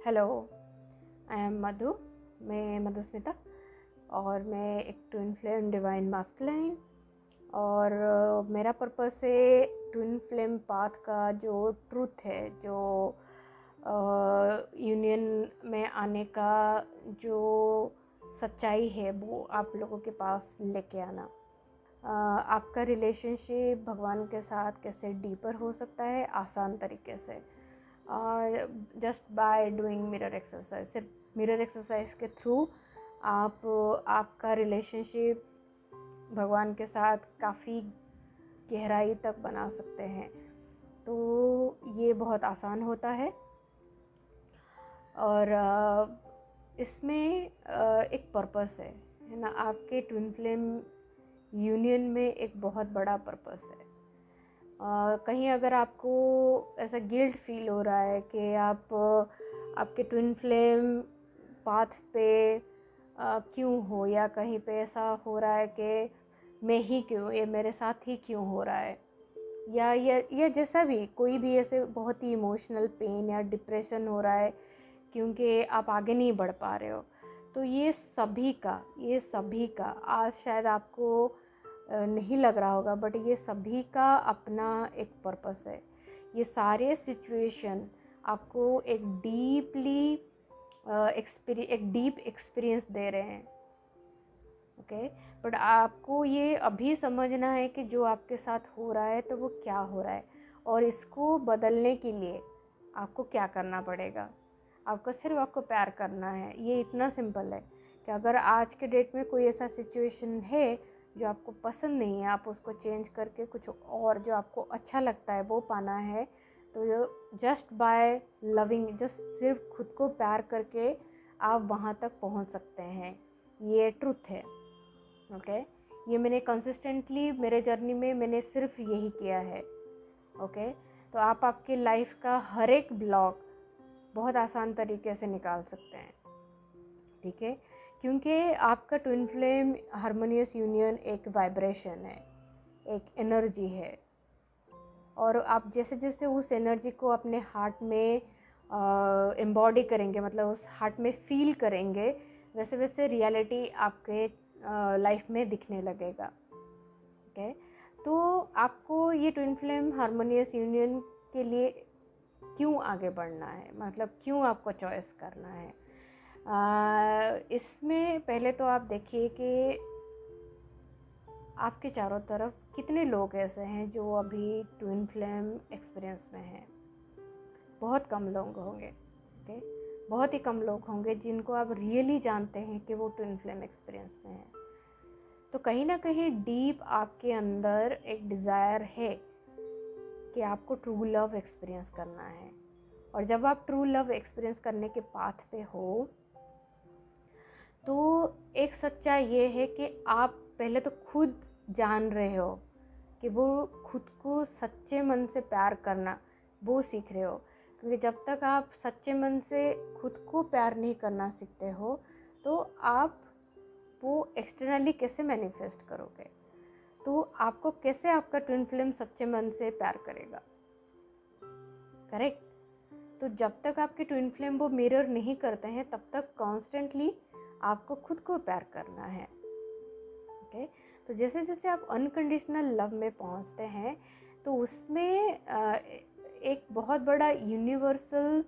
Hello, I am मधु। मैं मधुस्मिता और मैं एक ट्विन फ्लेम डिवाइन मास्कुलाइन और मेरा पर्पस है ट्विन फ्लेम पाथ का जो ट्रूथ है, जो यूनियन में आने का जो सच्चाई है वो आप लोगों के पास लेके आना। आपका रिलेशनशिप भगवान के साथ कैसे डीपर हो सकता है आसान तरीके से, और just by doing mirror exercise. सिर्फ मिरर एक्सरसाइज के थ्रू आप आपका रिलेशनशिप भगवान के साथ काफ़ी गहराई तक बना सकते हैं। तो ये बहुत आसान होता है और इसमें एक पर्पस है ना। आपके ट्विन फ्लेम यूनियन में एक बहुत बड़ा पर्पस है। कहीं अगर आपको ऐसा गिल्ट फील हो रहा है कि आप आपके ट्विन फ्लेम पाथ पे क्यों हो, या कहीं पे ऐसा हो रहा है कि मैं ही क्यों, ये मेरे साथ ही क्यों हो रहा है, या जैसा भी कोई भी ऐसे बहुत ही इमोशनल पेन या डिप्रेशन हो रहा है क्योंकि आप आगे नहीं बढ़ पा रहे हो, तो ये सभी का आज शायद आपको नहीं लग रहा होगा, बट ये सभी का अपना एक पर्पस है। ये सारे सिचुएशन आपको एक डीप एक्सपीरियंस दे रहे हैं। ओके, बट आपको ये अभी समझना है कि जो आपके साथ हो रहा है तो वो क्या हो रहा है, और इसको बदलने के लिए आपको क्या करना पड़ेगा। आपको प्यार करना है। ये इतना सिंपल है कि अगर आज के डेट में कोई ऐसा सिचुएशन है जो आपको पसंद नहीं है, आप उसको चेंज करके कुछ और जो आपको अच्छा लगता है वो पाना है, तो जस्ट बाय लविंग, जस्ट सिर्फ खुद को प्यार करके आप वहाँ तक पहुँच सकते हैं। ये ट्रुथ है। ओके, ये मैंने कंसिस्टेंटली मेरे जर्नी में मैंने सिर्फ यही किया है। ओके, तो आप आपके लाइफ का हर एक ब्लॉक बहुत आसान तरीके से निकाल सकते हैं। ठीक है, क्योंकि आपका ट्विन फ्लेम हार्मोनियस यूनियन एक वाइब्रेशन है, एक एनर्जी है, और आप जैसे जैसे उस एनर्जी को अपने हार्ट में एम्बॉडी करेंगे, मतलब उस हार्ट में फील करेंगे, वैसे वैसे रियलिटी आपके लाइफ में दिखने लगेगा। ओके, तो आपको ये ट्विन फ्लेम हार्मोनियस यूनियन के लिए क्यों आगे बढ़ना है, मतलब क्यों आपको चॉइस करना है। इसमें पहले तो आप देखिए कि आपके चारों तरफ कितने लोग ऐसे हैं जो अभी ट्विन फ्लेम एक्सपीरियंस में हैं। बहुत कम लोग होंगे। ओके, बहुत ही कम लोग होंगे जिनको आप रियली जानते हैं कि वो ट्विन फ्लेम एक्सपीरियंस में हैं। तो कहीं ना कहीं डीप आपके अंदर एक डिज़ायर है कि आपको ट्रू लव एक्सपीरियंस करना है, और जब आप ट्रू लव एक्सपीरियंस करने के पाथ पे हो तो एक सच्चाई ये है कि आप पहले तो खुद जान रहे हो कि वो खुद को सच्चे मन से प्यार करना वो सीख रहे हो। क्योंकि जब तक आप सच्चे मन से खुद को प्यार नहीं करना सीखते हो तो आप वो एक्सटर्नली कैसे मैनिफेस्ट करोगे, तो आपको कैसे आपका ट्विन फ्लेम सच्चे मन से प्यार करेगा। करेक्ट। तो जब तक आपके ट्विन फ्लेम वो मिरर नहीं करते हैं तब तक कॉन्स्टेंटली आपको खुद को प्यार करना है। ओके, तो जैसे जैसे आप अनकंडीशनल लव में पहुंचते हैं तो उसमें एक बहुत बड़ा यूनिवर्सल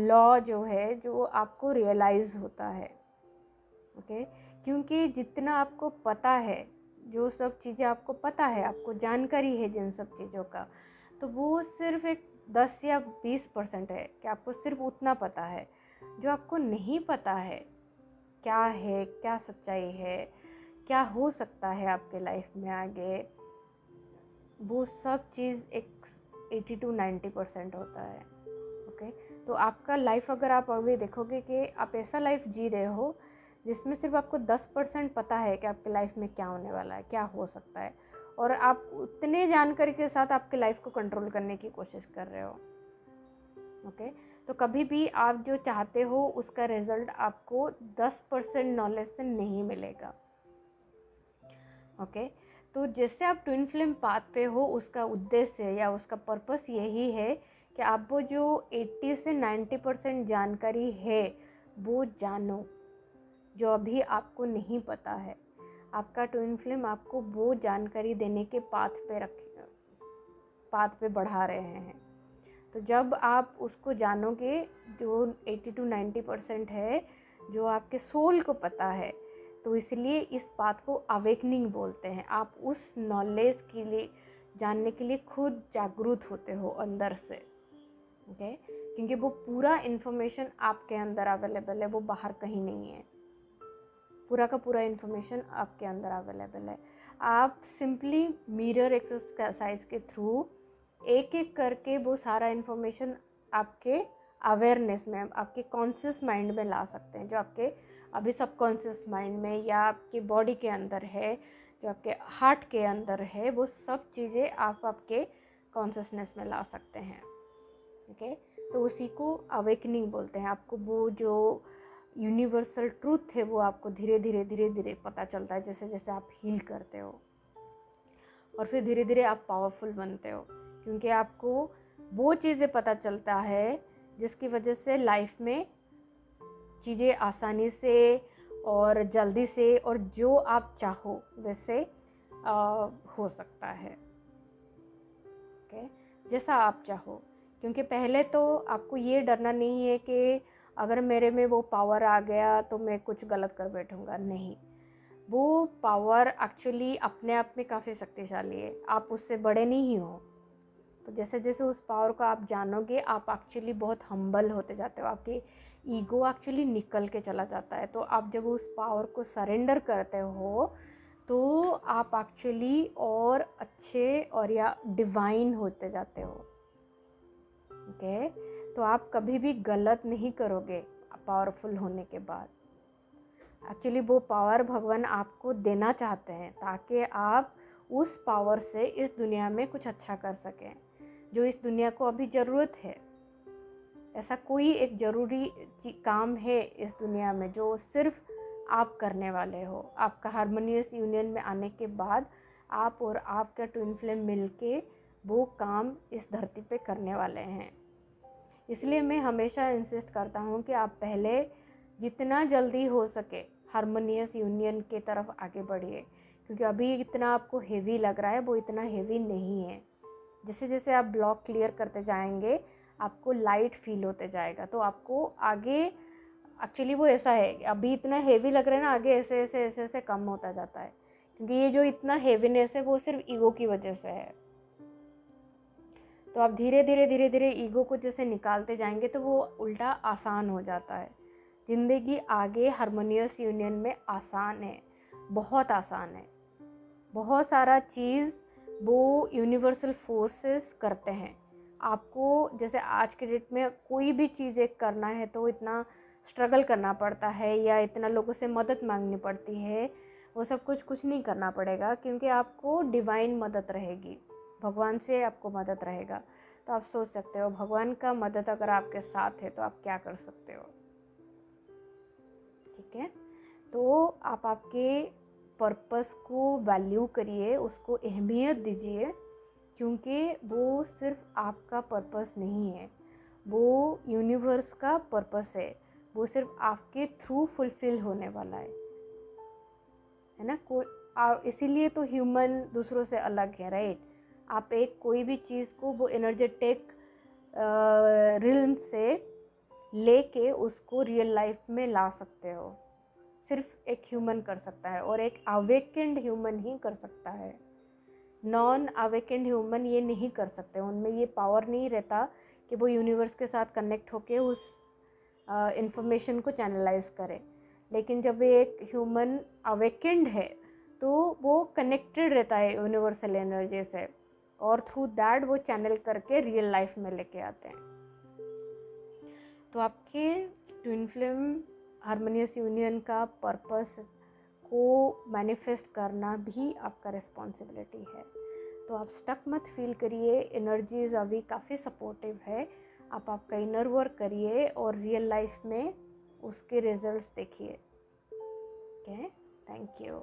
लॉ जो है जो आपको रियलाइज़ होता है। ओके, क्योंकि जितना आपको पता है, जो सब चीज़ें आपको पता है, आपको जानकारी है जिन सब चीज़ों का, तो वो सिर्फ एक 10 या 20% है कि आपको सिर्फ उतना पता है। जो आपको नहीं पता है क्या सच्चाई है, क्या हो सकता है आपके लाइफ में आगे, वो सब चीज़ एक 80 to 90% होता है। ओके, तो आपका लाइफ अगर आप अभी देखोगे कि आप ऐसा लाइफ जी रहे हो जिसमें सिर्फ आपको 10% पता है कि आपके लाइफ में क्या होने वाला है, क्या हो सकता है, और आप उतने जानकारी के साथ आपके लाइफ को कंट्रोल करने की कोशिश कर रहे हो। ओके, तो कभी भी आप जो चाहते हो उसका रिजल्ट आपको 10% नॉलेज से नहीं मिलेगा। ओके, तो जैसे आप ट्विन फ्लेम पाथ पे हो, उसका उद्देश्य या उसका पर्पस यही है कि आप वो जो 80 से 90% जानकारी है वो जानो, जो अभी आपको नहीं पता है। आपका ट्विन फ्लेम आपको वो जानकारी देने के पाथ पे बढ़ा रहे हैं। तो जब आप उसको जानोगे, जो 80 to 90% है जो आपके सोल को पता है, तो इसलिए इस बात को अवेकनिंग बोलते हैं। आप उस नॉलेज के लिए, जानने के लिए खुद जागरूक होते हो अंदर से, ओके? क्योंकि वो पूरा इन्फॉर्मेशन आपके अंदर अवेलेबल है, वो बाहर कहीं नहीं है। पूरा का पूरा इन्फॉर्मेशन आपके अंदर अवेलेबल है। आप सिंपली मिरर एक्सरसाइज के थ्रू एक एक करके वो सारा इन्फॉर्मेशन आपके अवेयरनेस में, आपके कॉन्शियस माइंड में ला सकते हैं, जो आपके अभी सबकॉन्शियस माइंड में या आपके बॉडी के अंदर है, जो आपके हार्ट के अंदर है, वो सब चीज़ें आप आपके कॉन्शियसनेस में ला सकते हैं, ओके? तो उसी को अवेकनिंग बोलते हैं। आपको वो जो यूनिवर्सल ट्रूथ है वो आपको धीरे धीरे पता चलता है जैसे जैसे आप हील करते हो, और फिर धीरे धीरे आप पावरफुल बनते हो, क्योंकि आपको वो चीज़ें पता चलता है जिसकी वजह से लाइफ में चीज़ें आसानी से और जल्दी से और जो आप चाहो वैसे हो सकता है, ओके? जैसा आप चाहो। क्योंकि पहले तो आपको ये डरना नहीं है कि अगर मेरे में वो पावर आ गया तो मैं कुछ गलत कर बैठूंगा। नहीं, वो पावर एक्चुअली अपने आप में काफ़ी शक्तिशाली है, आप उससे बड़े नहीं हो। तो जैसे जैसे उस पावर को आप जानोगे, आप एक्चुअली बहुत हम्बल होते जाते हो, आपके ईगो एक्चुअली निकल के चला जाता है। तो आप जब उस पावर को सरेंडर करते हो तो आप एक्चुअली और अच्छे और या डिवाइन होते जाते हो, ओके? तो आप कभी भी गलत नहीं करोगे पावरफुल होने के बाद। एक्चुअली वो पावर भगवान आपको देना चाहते हैं ताकि आप उस पावर से इस दुनिया में कुछ अच्छा कर सकें, जो इस दुनिया को अभी ज़रूरत है। ऐसा कोई एक ज़रूरी काम है इस दुनिया में जो सिर्फ आप करने वाले हो। आपका हारमोनियस यूनियन में आने के बाद आप और आपका ट्विन फ्लेम मिलके वो काम इस धरती पे करने वाले हैं। इसलिए मैं हमेशा इंसिस्ट करता हूँ कि आप पहले जितना जल्दी हो सके हारमोनियस यूनियन के तरफ आगे बढ़िए, क्योंकि अभी इतना आपको हेवी लग रहा है वो इतना हेवी नहीं है। जैसे जैसे आप ब्लॉक क्लियर करते जाएंगे आपको लाइट फील होते जाएगा, तो आपको आगे एक्चुअली वो ऐसा है, अभी इतना हेवी लग रहा है ना, आगे ऐसे ऐसे ऐसे ऐसे कम होता जाता है, क्योंकि ये जो इतना हेवीनेस है वो सिर्फ ईगो की वजह से है। तो आप धीरे धीरे ईगो को जैसे निकालते जाएंगे तो वो उल्टा आसान हो जाता है। ज़िंदगी आगे हारमोनियस यूनियन में आसान है, बहुत आसान है। बहुत सारा चीज़ वो यूनिवर्सल फोर्सेस करते हैं। आपको जैसे आज के डेट में कोई भी चीज़ एक करना है तो इतना स्ट्रगल करना पड़ता है या इतना लोगों से मदद मांगनी पड़ती है, वो सब कुछ नहीं करना पड़ेगा, क्योंकि आपको डिवाइन मदद रहेगी, भगवान से आपको मदद रहेगा। तो आप सोच सकते हो भगवान का मदद अगर आपके साथ है तो आप क्या कर सकते हो, ठीक है? तो आप आपके पर्पस को वैल्यू करिए, उसको अहमियत दीजिए, क्योंकि वो सिर्फ आपका पर्पस नहीं है, वो यूनिवर्स का पर्पस है। वो सिर्फ आपके थ्रू फुलफिल होने वाला है ना? इसीलिए तो ह्यूमन दूसरों से अलग है, राइट? आप एक कोई भी चीज़ को वो एनर्जेटिक रिल्म से लेके उसको रियल लाइफ में ला सकते हो। सिर्फ एक ह्यूमन कर सकता है, और एक अवेकेंड ह्यूमन ही कर सकता है। नॉन अवेकेंड ह्यूमन ये नहीं कर सकते, उनमें ये पावर नहीं रहता कि वो यूनिवर्स के साथ कनेक्ट होके उस इंफॉर्मेशन को चैनलाइज करे। लेकिन जब एक ह्यूमन अवेकेंड है तो वो कनेक्टेड रहता है यूनिवर्सल एनर्जी से, और थ्रू दैट वो चैनल करके रियल लाइफ में लेके आते हैं। तो आपके ट्विन फ्लेम हारमोनियस यूनियन का पर्पस को मैनिफेस्ट करना भी आपका रिस्पॉन्सिबिलिटी है। तो आप स्टक मत फील करिए, एनर्जीज अभी काफ़ी सपोर्टिव है। आप आपका इनर वर्क करिए और रियल लाइफ में उसके रिजल्ट्स देखिए, ओके? Thank you.